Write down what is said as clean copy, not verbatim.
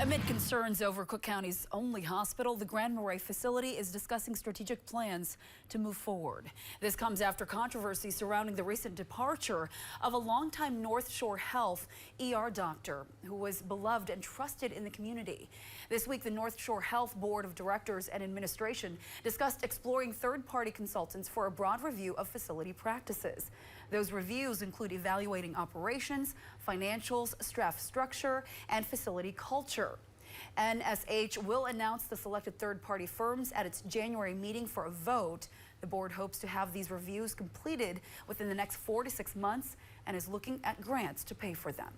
Amid concerns over Cook County's only hospital, the Grand Marais facility is discussing strategic plans to move forward. This comes after controversy surrounding the recent departure of a longtime North Shore Health ER doctor who was beloved and trusted in the community. This week, the North Shore Health Board of Directors and Administration discussed exploring third-party consultants for a broad review of facility practices. Those reviews include evaluating operations, financials, staff structure, and facility culture. NSH will announce the selected third-party firms at its January meeting for a vote. The board hopes to have these reviews completed within the next 4 to 6 months and is looking at grants to pay for them.